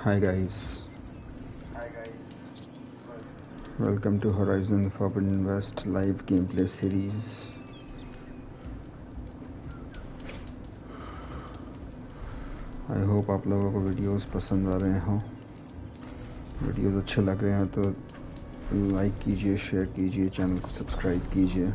Hi guys, welcome to Horizon Forbidden West live gameplay series. I hope आप लोगों को videos पसंद आ रहे हों। वीडियोस अच्छे लग रहे हैं तो लाइक कीजिए, शेयर कीजिए, चैनल को सब्सक्राइब कीजिए।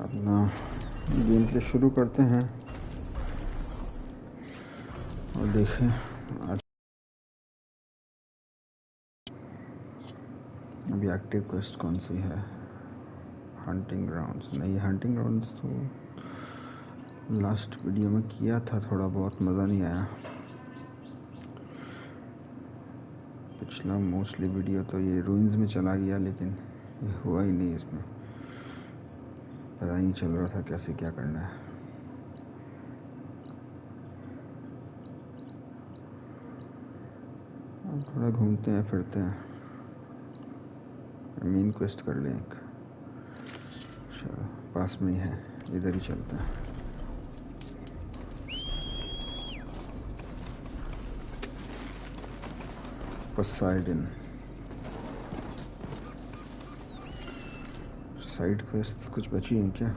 अपना गेम प्ले शुरू करते हैं और देखें आज अभी एक्टिव क्वेस्ट कौन सी है। हंटिंग ग्राउंड्स नहीं, हंटिंग ग्राउंड्स तो लास्ट वीडियो में किया था, थोड़ा बहुत मज़ा नहीं आया। पिछला मोस्टली वीडियो तो ये रूइंस में चला गया, लेकिन ये हुआ ही नहीं, इसमें पता ही नहीं चल रहा था कैसे क्या करना है। थोड़ा घूमते हैं फिरते हैं, मेन क्वेस्ट कर लें एक। चलो पास में ही है, इधर ही चलते हैं। पोसाइडन साइड क्वेस्ट कुछ बची हैं क्या?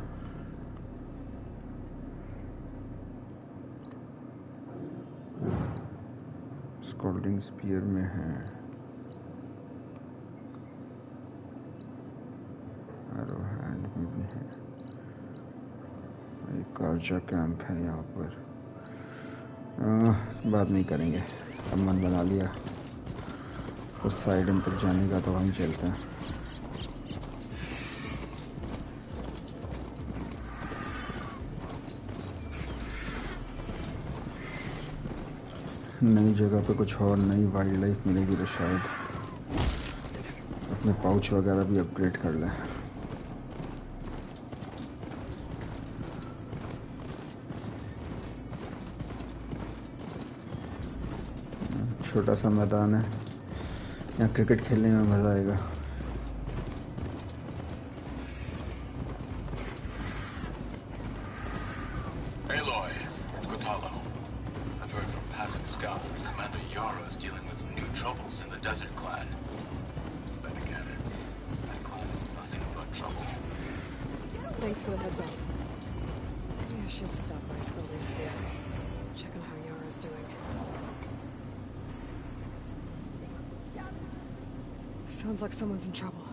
स्कॉल्डिंग स्पीयर में है, एरो हैंड में भी है, एक कार्जा कैंप है यहाँ पर। बात नहीं करेंगे, अब मन बना लिया उस साइड तक जाने का, तो वहीं चलते हैं। नई जगह पे कुछ और नई वाइल्ड लाइफ मिलेगी तो शायद अपने पाउच वगैरह भी अपग्रेड कर लें। छोटा सा मैदान है, यहाँ क्रिकेट खेलने में मज़ा आएगा। Thanks for the heads up. Maybe I should stop by Scully's Spear. Check on how Yara's doing. Sounds like someone's in trouble.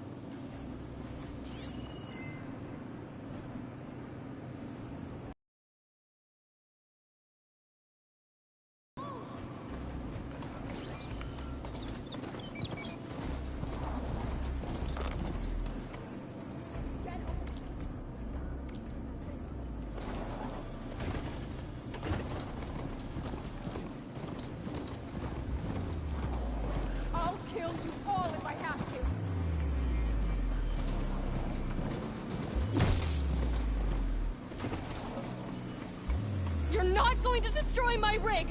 Not going to destroy my rig!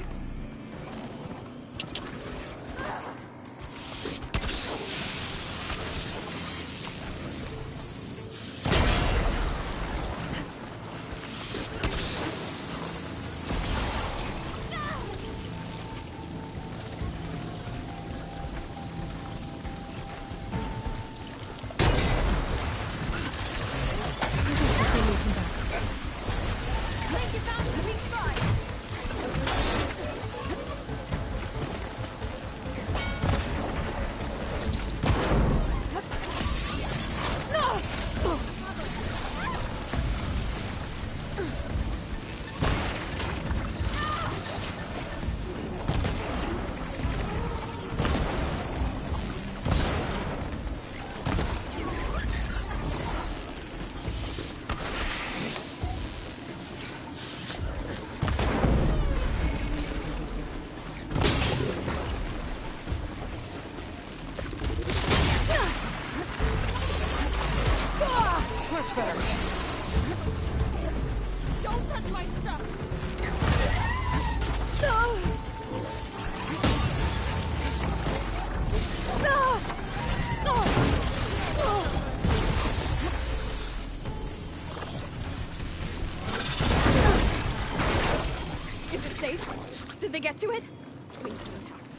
safe? Did they get to it? Please be intact.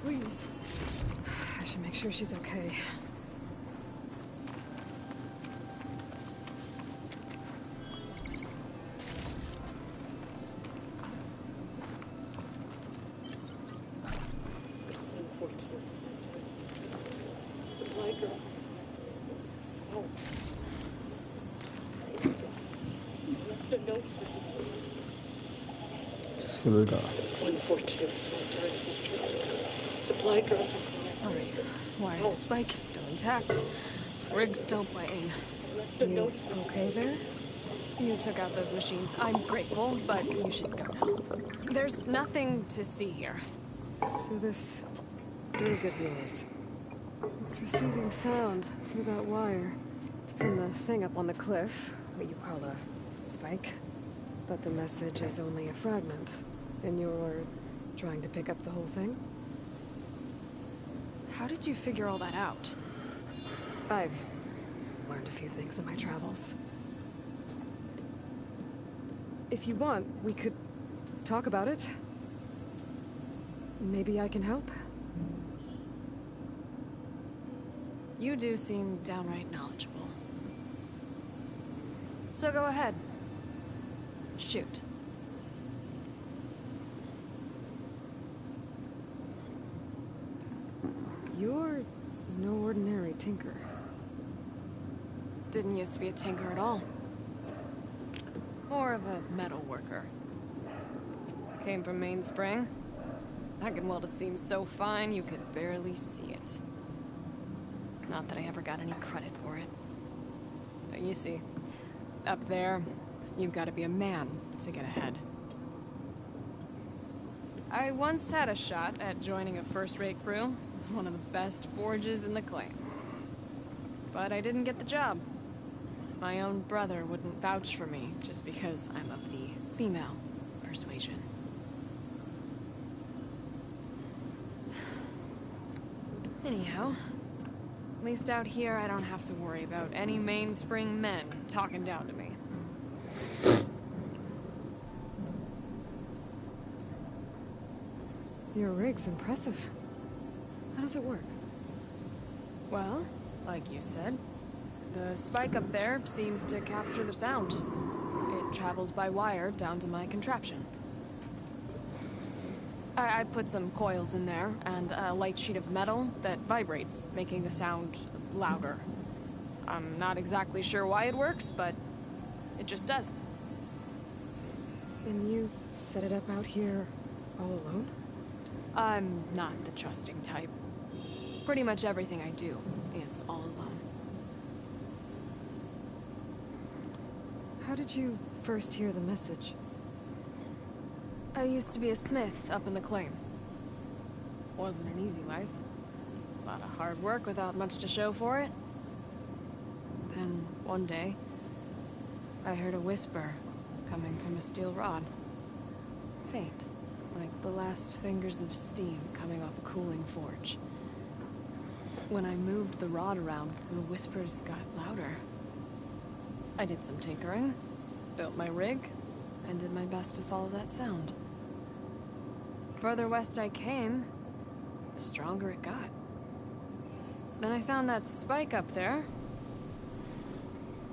Please. I should make sure she's okay. Silga. 142. Supply drop. Alright. Wire to spike is still intact. Rig's still playing. You okay there? You took out those machines. I'm grateful, but you should go now. There's nothing to see here. So this rig of yours. It's receiving sound through that wire. From the thing up on the cliff, what you call a spike. But the message is only a fragment. And you're trying to pick up the whole thing? How did you figure all that out? I've learned a few things in my travels. If you want, we could talk about it. Maybe I can help? You do seem downright knowledgeable. So go ahead. Shoot. You're no ordinary tinker. Didn't used to be a tinker at all. More of a metal worker. Came from Mainspring. I can weld a seam so fine you could barely see it. Not that I ever got any credit for it. But you see, up there, you've got to be a man to get ahead. I once had a shot at joining a first-rate crew, one of the best forges in the claim. But I didn't get the job. My own brother wouldn't vouch for me just because I'm of the female persuasion. Anyhow, at least out here I don't have to worry about any Mainspring men talking down to me. Your rig's impressive. How does it work? Well, like you said, the spike up there seems to capture the sound. It travels by wire down to my contraption. I put some coils in there and a light sheet of metal that vibrates, making the sound louder. I'm not exactly sure why it works, but it just does. And you set it up out here all alone? I'm not the trusting type. Pretty much everything I do is all alone. How did you first hear the message? I used to be a smith up in the claim. Wasn't an easy life. A lot of hard work without much to show for it. Then, one day, I heard a whisper coming from a steel rod. Faint, like the last fingers of steam coming off a cooling forge. When I moved the rod around, the whispers got louder. I did some tinkering, built my rig, and did my best to follow that sound. Further west I came, the stronger it got. Then I found that spike up there.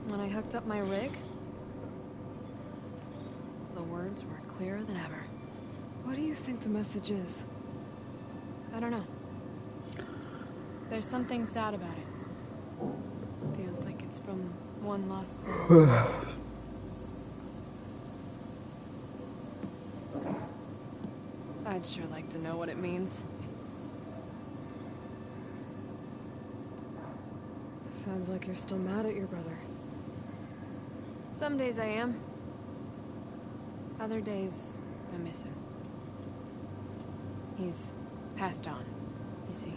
When I hooked up my rig, the words were clearer than ever. What do you think the message is? I don't know. There's something sad about it. Feels like it's from one lost soul. I'd sure like to know what it means. Sounds like you're still mad at your brother. Some days I am. Other days, I miss him. He's passed on, you see.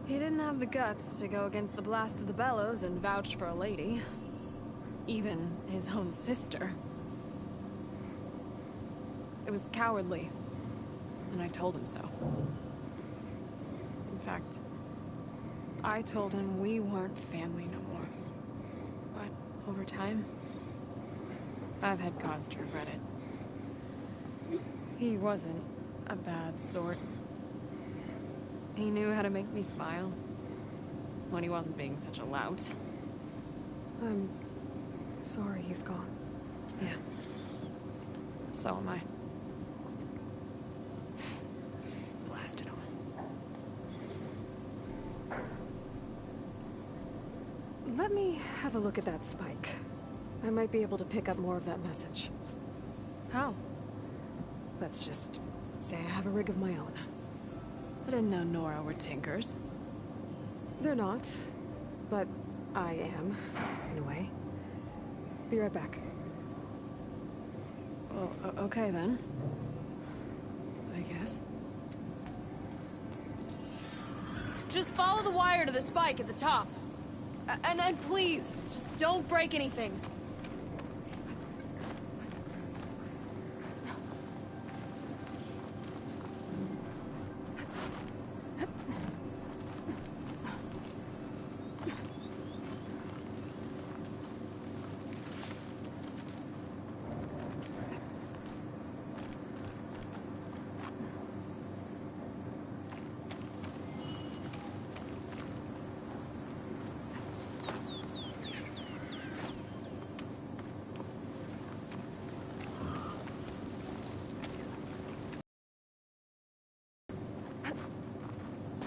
He didn't have the guts to go against the blast of the bellows and vouch for a lady. Even his own sister. It was cowardly, and I told him so. In fact, I told him we weren't family no more. But over time, I've had cause to regret it. He wasn't a bad sort. He knew how to make me smile. When he wasn't being such a lout. I'm sorry he's gone. Yeah. So am I. Blast it on. Let me have a look at that spike. I might be able to pick up more of that message. How? Let's just say I have a rig of my own. I didn't know Nora were tinkers. They're not, but I am, in a way. Be right back. Well, okay then. I guess. Just follow the wire to the spike at the top. And then please, just don't break anything.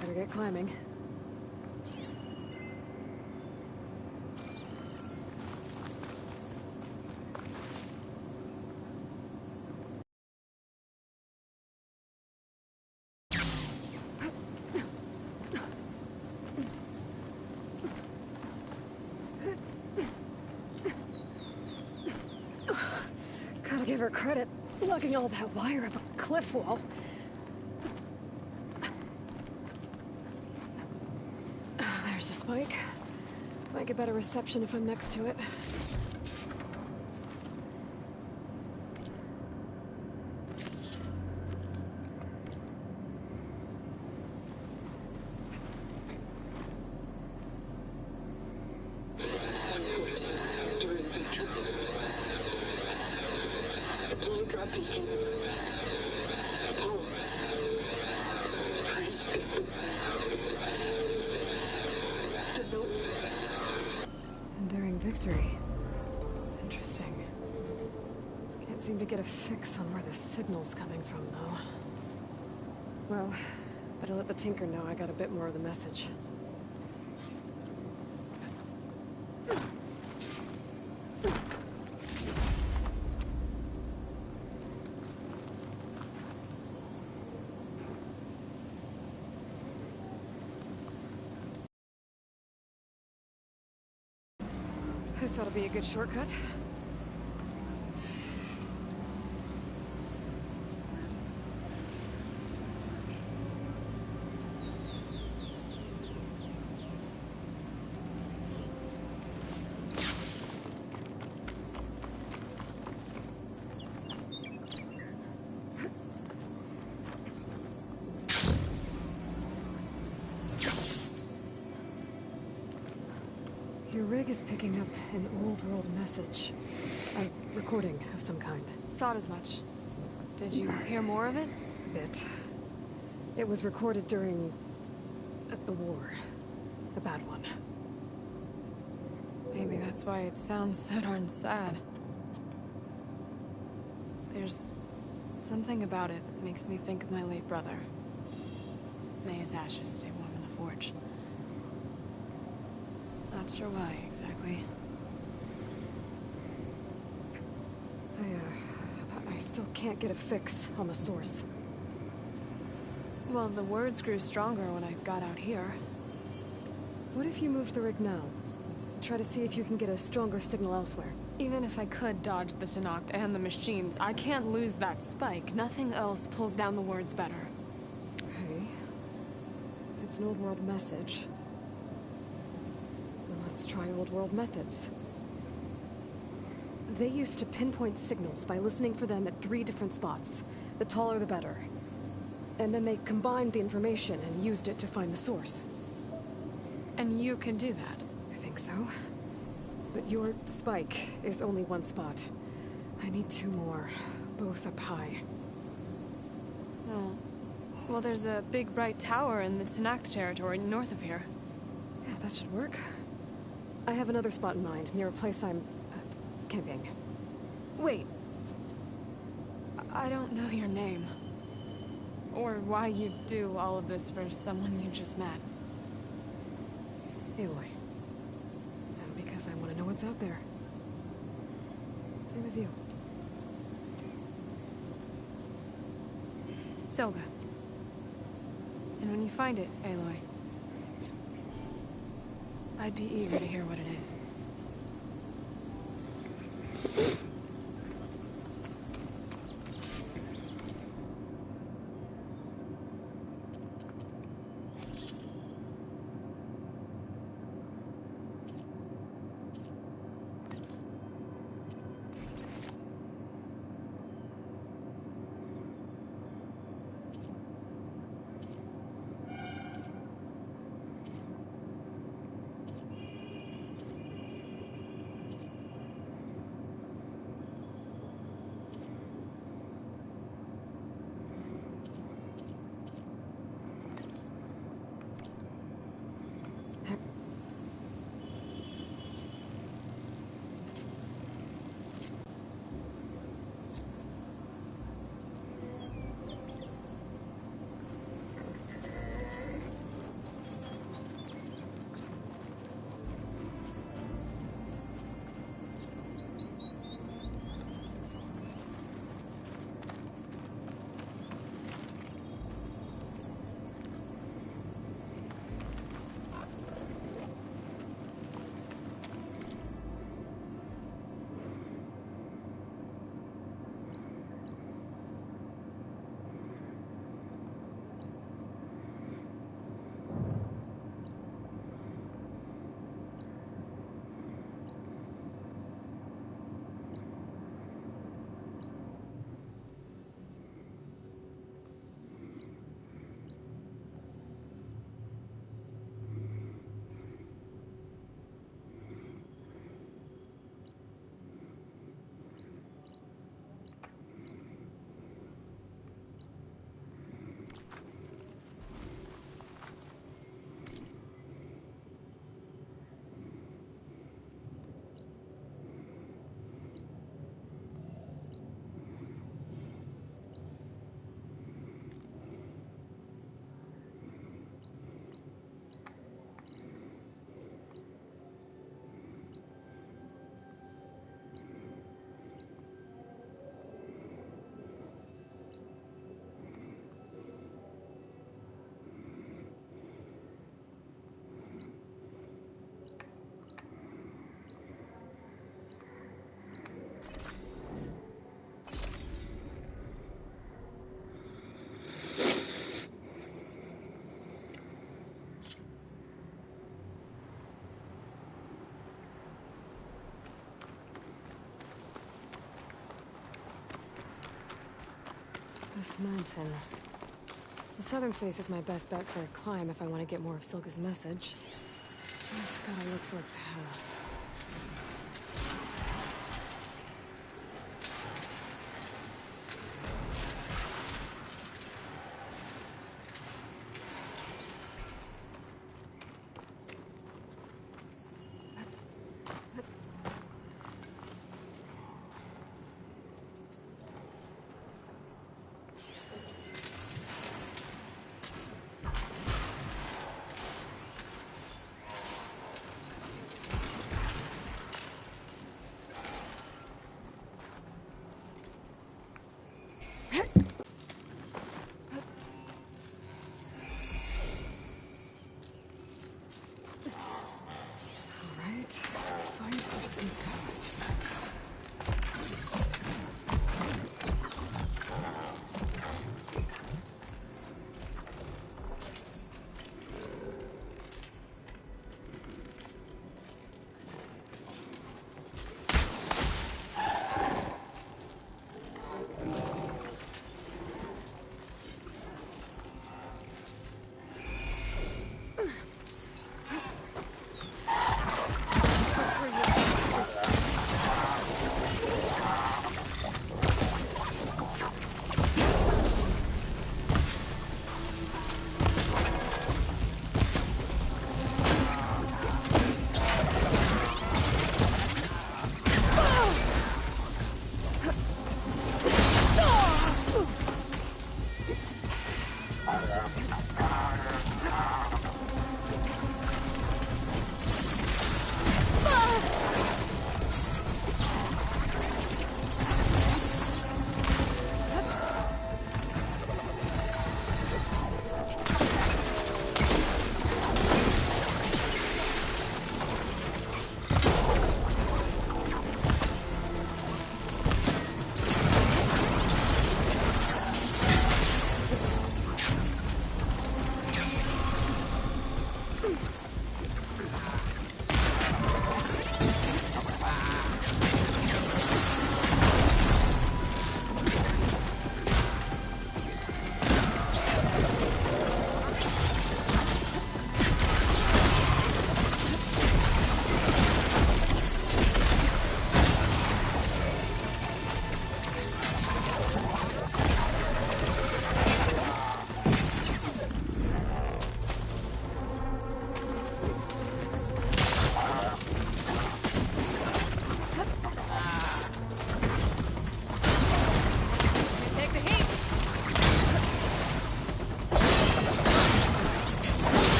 Better get climbing. Gotta give her credit, lugging all that wire up a cliff wall. There's the spike. Might get better reception if I'm next to it. Enduring victory. Interesting. Can't seem to get a fix on where the signal's coming from, though. Well, better let the Tinker know I got a bit more of the message. This ought to be a good shortcut. Your rig is picking up an old world message. A recording of some kind. Thought as much. Did you hear more of it? A bit. It was recorded during a war. A bad one. Maybe that's why it sounds so darn sad. There's something about it that makes me think of my late brother. May his ashes stay warm in the forge. Not sure why, exactly. I still can't get a fix on the source. Well, the words grew stronger when I got out here. What if you moved the rig now? Try to see if you can get a stronger signal elsewhere. Even if I could dodge the Tenakt and the machines, I can't lose that spike. Nothing else pulls down the words better. Okay. It's an old world message. Well, let's try old world methods. They used to pinpoint signals by listening for them at 3 different spots. The taller the better. And then they combined the information and used it to find the source. And you can do that? I think so. But your spike is only 1 spot. I need 2 more, both up high. Oh. Well, there's a big bright tower in the Tanakh territory north of here. Yeah, that should work. I have another spot in mind, near a place I'm... camping. Wait. I don't know your name. Or why you do all of this for someone you just met. Aloy. And because I want to know what's out there. Same as you. Soga. And when you find it, Aloy, I'd be eager to hear what it is. This mountain. The southern face is my best bet for a climb if I want to get more of Silka's message. Just gotta look for a path. Alright, fight or sneak past.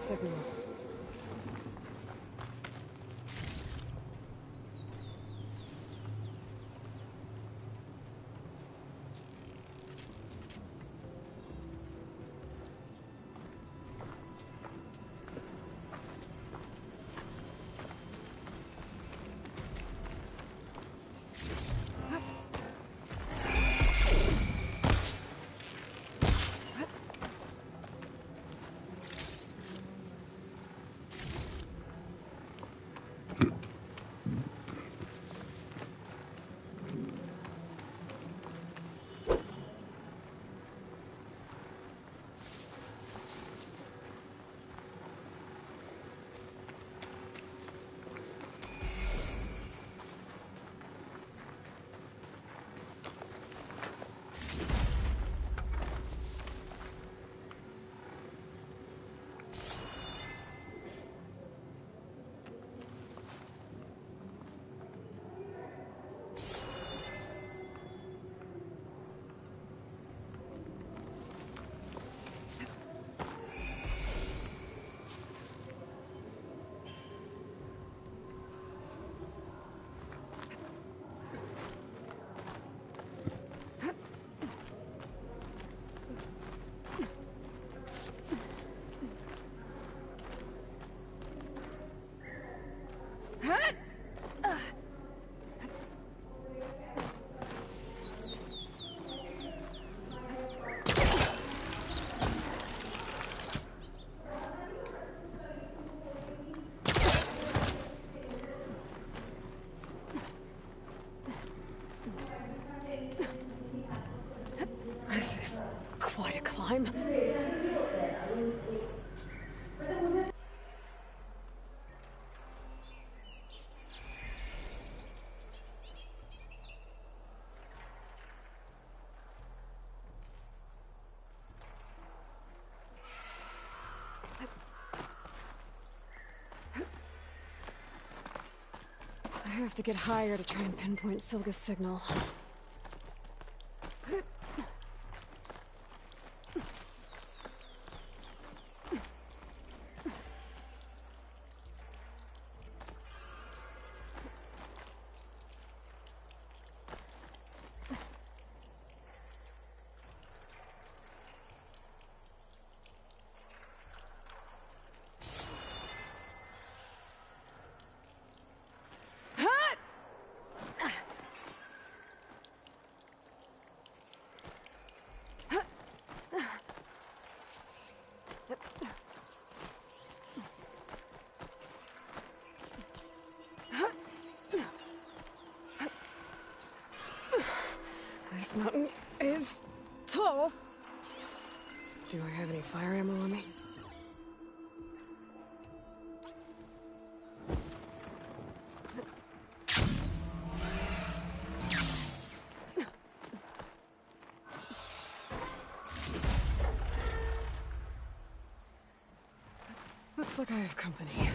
signal. This is quite a climb. I have to get higher to try and pinpoint Silga's signal. This mountain is tall. Do I have any fire ammo on me? Looks like I have company.